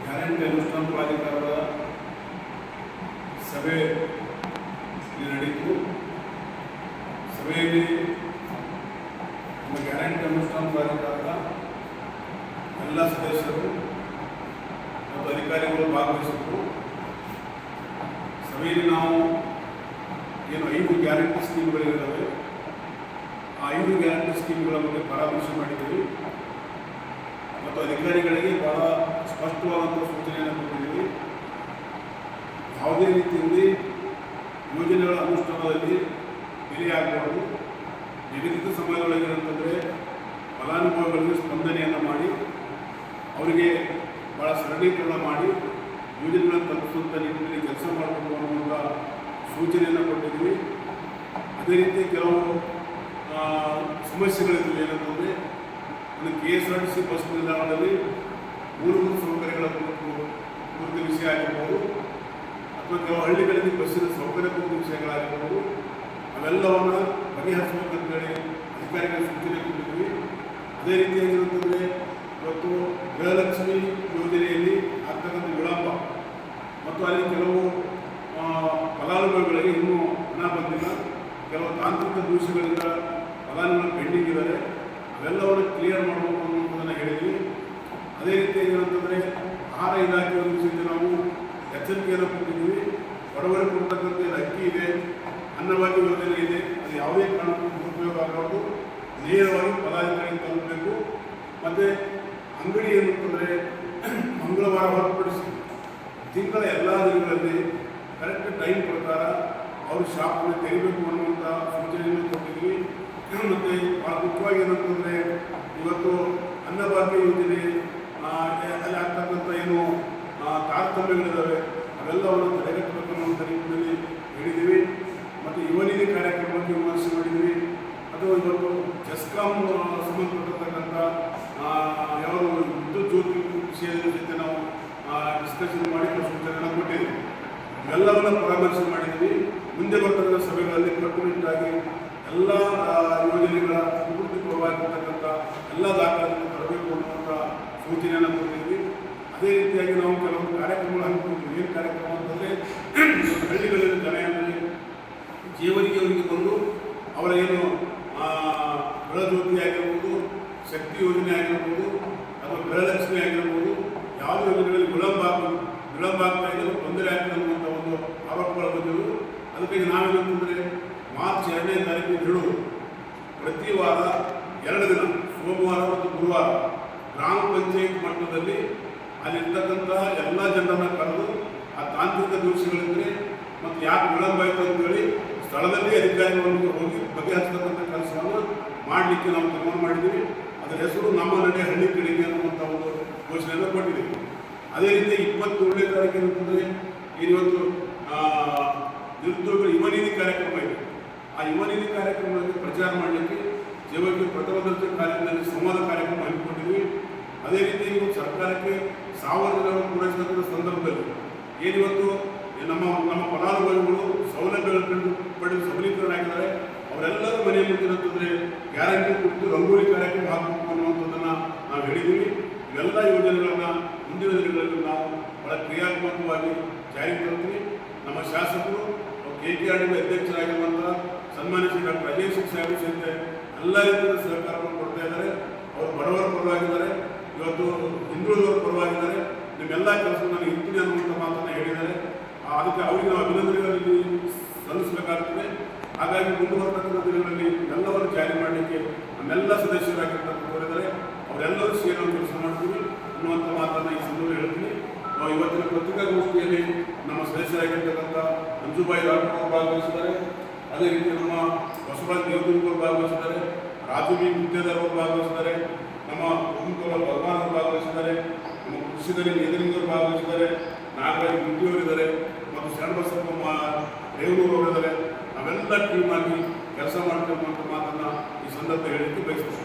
Guarantee ಅನುಷ್ಠಾನ ಪ್ರಾಧಿಕಾರದ ಸಭೆ ನಡೆಯಿತು. ಸಭೆಯಲ್ಲಿ ನಮ್ಮ ಗ್ಯಾರಂಟಿ ಅನುಷ್ಠಾನ ಪ್ರಾಧಿಕಾರದ ಎಲ್ಲ ಸದಸ್ಯರು ಮತ್ತು ಅಧಿಕಾರಿಗಳು ಭಾಗವಹಿಸಿದ್ರು. ಸಭೆಯಲ್ಲಿ ನಾವು ಏನು 5 ಗ್ಯಾರಂಟಿ ಸ್ಕೀಮ್ಗಳಿದ್ದಾವೆ, ಆ 5 ಗ್ಯಾರಂಟಿ ಸ್ಕೀಮ್ಗಳ ಬಗ್ಗೆ ಪರಾಮರ್ಶೆ ಮಾಡಿದ್ದೀವಿ ಮತ್ತು ಅಧಿಕಾರಿಗಳಿಗೆ ಬಹಳ ಸ್ಪಷ್ಟವಾದಂಥ ಸೂಚನೆಯನ್ನು ಕೊಟ್ಟಿದ್ದೀವಿ. ಯಾವುದೇ ರೀತಿಯಲ್ಲಿ ಯೋಜನೆಗಳ ಅನುಷ್ಠಾನದಲ್ಲಿ ಡಿಲೇ ಆಗಬಾರ್ದು. ನಿಗದಿತ ಸಮಯದೊಳಗೆ ಏನಂತಂದರೆ ಫಲಾನುಭವಿಗಳಿಗೆ ಸ್ಪಂದನೆಯನ್ನು ಮಾಡಿ ಅವರಿಗೆ ಭಾಳ ಸರಳೀಕರಣ ಮಾಡಿ ಯೋಜನೆಗಳನ್ನು ತಲುಪಿಸುವಂಥ ನಿಟ್ಟಿನಲ್ಲಿ ಕೆಲಸ ಮಾಡಬೇಕು ಅನ್ನುವಂಥ ಸೂಚನೆಯನ್ನು ಕೊಟ್ಟಿದ್ವಿ. ಅದೇ ರೀತಿ ಕೆಲವು ಸಮಸ್ಯೆಗಳಿದ್ವು. ಏನಂತಂದರೆ KSRTC ಬಸ್ ನಿಲ್ದಾಣದಲ್ಲಿ ಮೂಲಭೂತ ಸೌಕರ್ಯಗಳ ಕುರಿತ ವಿಷಯ ಆಗಿರ್ಬೋದು ಅಥವಾ ಕೆಲವು ಹಳ್ಳಿಗಳಲ್ಲಿ ಬಸ್ಸಿನ ಸೌಕರ್ಯ ಕುರಿತ ವಿಷಯಗಳಾಗಿರ್ಬೋದು, ಅವೆಲ್ಲವನ್ನು ಬಗೆಹರಿಸಬೇಕಂತೇಳಿ ಅಧಿಕಾರಿಗಳ ಸೂಚನೆ ಕೊಟ್ಟಿದ್ವಿ. ಅದೇ ರೀತಿಯಾಗಿರುತ್ತಂದರೆ ಇವತ್ತು ಗೃಹಲಕ್ಷ್ಮಿ ಯೋಜನೆಯಲ್ಲಿ ಆಗ್ತಕ್ಕಂಥ ವಿಳಂಬ ಮತ್ತು ಅಲ್ಲಿ ಕೆಲವು ಫಲಾನುಭವಿಗಳಿಗೆ ಇನ್ನೂ ಹಣ ಬಂದಿಲ್ಲ, ಕೆಲವು ತಾಂತ್ರಿಕ ದೋಷಗಳಿಂದ ಫಲಾನುಭವಿಗಳು ಪೆಂಡಿಂಗ್ ಇದ್ದಾರೆ, ಅವೆಲ್ಲವನ್ನು ಕ್ಲಿಯರ್ ಮಾಡಬೇಕು ಅನ್ನೋದನ್ನು ಹೇಳಿದ್ವಿ. ಅದೇ ರೀತಿಯಾಗಿ ಏನಂತಂದರೆ ಆಹಾರ ಇಲಾಖೆಯ ವಿಷಯದ ನಾವು ಎಚ್ಚರಿಕೆಯನ್ನು ಕೊಟ್ಟಿದ್ದೀವಿ. ಬಡವರಿಗೆ ಕೊಡ್ತಕ್ಕಂಥ ಅಕ್ಕಿ ಇದೆ, ಅನ್ನಭಾಗ್ಯ ಯೋಜನೆ ಇದೆ, ಅದು ಯಾವುದೇ ಕಾರಣಕ್ಕೂ ದುರುಪಯೋಗ ಆಗಬಾರ್ದು, ನೇರವಾಗಿ ಫಲಾನುಭವಿಗಳಿಗೆ ತಲುಪಬೇಕು. ಮತ್ತು ಅಂಗಡಿ ಏನಂತಂದರೆ ಮಂಗಳವಾರ ಹೊರತುಪಡಿಸಿ ತಿಂಗಳ ಎಲ್ಲ ದಿನಗಳಲ್ಲಿ ಕರೆಕ್ಟ್ ಟೈಮ್ ಪ್ರಕಾರ ಅವರು ಶಾಪನ್ನು ತೆಗಿಬೇಕು ಅನ್ನುವಂಥ ಸೂಚನೆಯನ್ನು ಕೊಟ್ಟಿದ್ವಿ. ಮತ್ತು ಭಾಳ ಮುಖ್ಯವಾಗಿ ಏನಂತಂದರೆ ಇವತ್ತು ಅನ್ನಭಾಗ್ಯ ಯೋಜನೆ ಅಲ್ಲಿ ಆಗ್ತಕ್ಕಂಥ ಏನು ತಾರತಮ್ಯಗಳಿದ್ದಾವೆ ಅವೆಲ್ಲವನ್ನು ತಡೆಗಟ್ಟಬೇಕು ಅನ್ನುವಂಥ ನಿಟ್ಟಿನಲ್ಲಿ ಹೇಳಿದ್ದೀವಿ. ಮತ್ತು ಯುವನಿಧಿ ಕಾರ್ಯಕ್ರಮಕ್ಕೆ ವಿಮರ್ಶೆ ಮಾಡಿದ್ವಿ. ಅದು ಇವತ್ತು ಜೆಸ್ಕಾಂ ಸಂಬಂಧಪಟ್ಟಿರ್ತಕ್ಕಂಥ ಯಾವ ವಿದ್ಯುತ್ ಜ್ಯೋತಿ ವಿಷಯದ ಜೊತೆ ನಾವು ಡಿಸ್ಕಷನ್ ಮಾಡಿ ಸೂಚನೆಯನ್ನು ಕೊಟ್ಟಿದ್ದೀವಿ. ಇವೆಲ್ಲವನ್ನು ಪರಾಮರ್ಶೆ ಮಾಡಿದ್ದೀವಿ. ಮುಂದೆ ಬರ್ತಕ್ಕಂಥ ಸಭೆಗಳಲ್ಲಿ ಕಟ್ಟುನಿಟ್ಟಾಗಿ ಎಲ್ಲ ಯೋಜನೆಗಳ ಅಭಿವೃದ್ಧಿಪರವಾಗಿರ್ತಕ್ಕಂಥ ಎಲ್ಲ ದಾಖಲೆಗಳನ್ನು ತರಬೇಕು ಅನ್ನುವಂಥ ಸೂಚನೆಯನ್ನು ಕೊಟ್ಟಿದ್ದೀವಿ. ಅದೇ ರೀತಿಯಾಗಿ ನಾವು ಕೆಲವು ಕಾರ್ಯಕ್ರಮಗಳು ಹಮ್ಮಿಕೊಂಡಿದ್ದೀವಿ. ಏನು ಕಾರ್ಯಕ್ರಮ ಅಂತಂದರೆ ಹಳ್ಳಿಗಳಲ್ಲಿ ಜನರಲ್ಲಿ ಜೀವನಿಗೆ ಅವರಿಗೆ ಬಂದು ಅವರ ಏನು ಗೃಹಜ್ಯೋತಿ ಆಗಿರ್ಬೋದು, ಶಕ್ತಿ ಯೋಜನೆ ಆಗಿರ್ಬೋದು ಅಥವಾ ಗೃಹಲಕ್ಷ್ಮಿ ಆಗಿರ್ಬೋದು, ಯಾವ ಯೋಜನೆಗಳಲ್ಲಿ ವಿಳಂಬ ಆಗ್ತಾ ಇದೆ, ತೊಂದರೆ ಆಗ್ತದೆ ಅನ್ನುವಂಥ ಒಂದು ಆರೋಪಗಳು ಬಂದವು. ಅದಕ್ಕೆ ನಾವೇನಂತಂದರೆ ಮಾರ್ಚ್ 2ನೇ ತಾರೀಕು ಹೇಳುವುದು ಪ್ರತಿ ವಾರ 2 ದಿನ ಸೋಮವಾರ ಮತ್ತು ಗುರುವಾರ ಗ್ರಾಮ ಪಂಚಾಯತ್ ಮಟ್ಟದಲ್ಲಿ ಅಲ್ಲಿರ್ತಕ್ಕಂಥ ಎಲ್ಲ ಜನರನ್ನು ಕರೆದು ಆ ತಾಂತ್ರಿಕ ದೋಷಗಳಿದ್ದರೆ ಮತ್ತು ಯಾಕೆ ವಿಳಂಬ ಆಯಿತು ಅಂತೇಳಿ ಸ್ಥಳದಲ್ಲಿ ಅಧಿಕಾರಿಗಳನ್ನು ಹೋಗಿ ಬಗೆಹರಿಸ್ತಕ್ಕಂಥ ಕೆಲಸವನ್ನು ಮಾಡಲಿಕ್ಕೆ ನಾವು ತೀರ್ಮಾನ ಮಾಡಿದ್ದೀವಿ. ಅದರ ಹೆಸರು ನಮ್ಮ ನಡೆ ಹಳ್ಳಿ ಕಡೆಗೆ ಅನ್ನುವಂಥ ಒಂದು ಘೋಷಣೆಯನ್ನು ಕೊಟ್ಟಿದ್ದೀವಿ. ಅದೇ ರೀತಿ 27ನೇ ತಾರೀಕು ಏನಂತಂದರೆ ಇವತ್ತು ನಿರುದ್ಯೋಗ ಯುವನಿಧಿ ಕಾರ್ಯಕ್ರಮ ಇದೆ. ಆ ಯುವನಿಧಿ ಕಾರ್ಯಕ್ರಮದಲ್ಲಿ ಪ್ರಚಾರ ಮಾಡಲಿಕ್ಕೆ ಜೀವಕ್ಕೆ ಪ್ರಥಮ ದರ್ಜೆ ಕಾಲೇಜಿನಲ್ಲಿ ಸಂವಾದ ಕಾರ್ಯಕ್ರಮ ಹಮ್ಮಿಕೊಂಡಿದ್ವಿ. ಅದೇ ರೀತಿ ಇವತ್ತು ಸರ್ಕಾರಕ್ಕೆ 1000 ದಿನಗಳು ಪೂರೈಸತಕ್ಕಂಥ ಸಂದರ್ಭದಲ್ಲಿ ಏನಿವತ್ತು ನಮ್ಮ ಫಲಾನುಭವಿಗಳು ಸೌಲಭ್ಯಗಳು ಪಡೆದು ಸಬಲೀಕರಣ ಆಗಿದ್ದಾರೆ, ಅವರೆಲ್ಲರೂ ಮನೆ ಮುಂದಿರುತ್ತಂದರೆ ಗ್ಯಾರಂಟಿ ಕುರಿತು ರಂಗೋಲಿ ಕಾರ್ಯಕ್ರಮ ಹಾಕಬೇಕು ಅನ್ನುವಂಥದ್ದನ್ನು ನಾವು ಹೇಳಿದ್ದೀವಿ. ಇವೆಲ್ಲ ಯೋಜನೆಗಳನ್ನು ಮುಂದಿನ ದಿನಗಳಲ್ಲಿ ನಾವು ಬಹಳ ಕ್ರಿಯಾತ್ಮಕವಾಗಿ ಜಾರಿಗೆ ತರ್ತೀವಿ. ನಮ್ಮ ಶಾಸಕರು KKRDB ಅಧ್ಯಕ್ಷರಾಗಿರುವಂಥ ಸನ್ಮಾನ್ಯ ಶ್ರೀ ಡಾಕ್ಟರ್ ಅಜಯ್ ಸಿಂಗ್ ಸಾಹೇಬ್ ಸೇರಿದಂತೆ ಎಲ್ಲ ರೀತಿಯ ಸಹಕಾರವನ್ನು ಕೊಡ್ತಾ ಇದ್ದಾರೆ. ಅವರು ಬಡವರ ಪರವಾಗಿದ್ದಾರೆ, ಇವತ್ತು ಹಿಂದುಳಿದವರ ಪರವಾಗಿದ್ದಾರೆ. ನಿಮ್ಮೆಲ್ಲ ಕೆಲಸವನ್ನು ನಾನು ಇರ್ತೀನಿ ಅನ್ನುವಂಥ ಮಾತನ್ನು ಹೇಳಿದ್ದಾರೆ. ಅದಕ್ಕೆ ಅವರಿಗೆ ನಾವು ಅಭಿನಂದನೆಗಳಲ್ಲಿ ಸಲ್ಲಿಸಬೇಕಾಗ್ತದೆ. ಹಾಗಾಗಿ ಮುಂದೆ ಬರತಕ್ಕಂಥ ದಿನಗಳಲ್ಲಿ ಎಲ್ಲವನ್ನು ಜಾರಿ ಮಾಡಲಿಕ್ಕೆ ನಮ್ಮೆಲ್ಲ ಸದಸ್ಯರಾಗಿರ್ತಕ್ಕಂಥವರಿದ್ದಾರೆ, ಅವರೆಲ್ಲರೂ ಸೇರಿ ನಾವು ಕೆಲಸ ಮಾಡ್ತೀವಿ ಅನ್ನುವಂಥ ಮಾತನ್ನು ಈ ಸಂದರ್ಭದಲ್ಲಿ ಹೇಳ್ತೀನಿ. ನಾವು ಇವತ್ತಿನ ಪತ್ರಿಕಾಗೋಷ್ಠಿಯಲ್ಲಿ ನಮ್ಮ ಸದಸ್ಯರಾಗಿರ್ತಕ್ಕಂಥ ಮಂಜುಬಾಯಿ ರಾಠೋಡ್ ಅವರು ಭಾಗವಹಿಸಿದ್ದಾರೆ. ಅದೇ ರೀತಿ ನಮ್ಮ ಬಸವರಾಜ್ ದೇವದುರ್ಗರು ಭಾಗವಹಿಸಿದ್ದಾರೆ, ರಾಜು ಬಿ ಗುತ್ತೇದಾರ್ ಅವರು ಭಾಗವಹಿಸಿದ್ದಾರೆ, ನಮ್ಮ ಹುಮ್ಮಕಲ್ಲ ಭಗವಾನ್ ಅವರು ಭಾಗವಹಿಸಿದ್ದಾರೆ, ನಮ್ಮ ಕೃಷಿಕರಿ ಎದುರಿಂಗರು ಭಾಗವಹಿಸಿದ್ದಾರೆ, ನಾಗರಾಜ್ ಗುಡ್ಡಿಯವರಿದ್ದಾರೆ ಮತ್ತು ಶರಣಬಸಪ್ಪ ರೇವೂರು ಅವರಿದ್ದಾರೆ. ನಾವೆಲ್ಲ ಟೀಮ್ ಆಗಿ ಕೆಲಸ ಮಾಡ್ತಕ್ಕಂಥ ಮಾತನ್ನು ಈ ಸಂದರ್ಭ ಹೇಳಿಕ್ಕೆ ಬಯಸ್ತೀವಿ.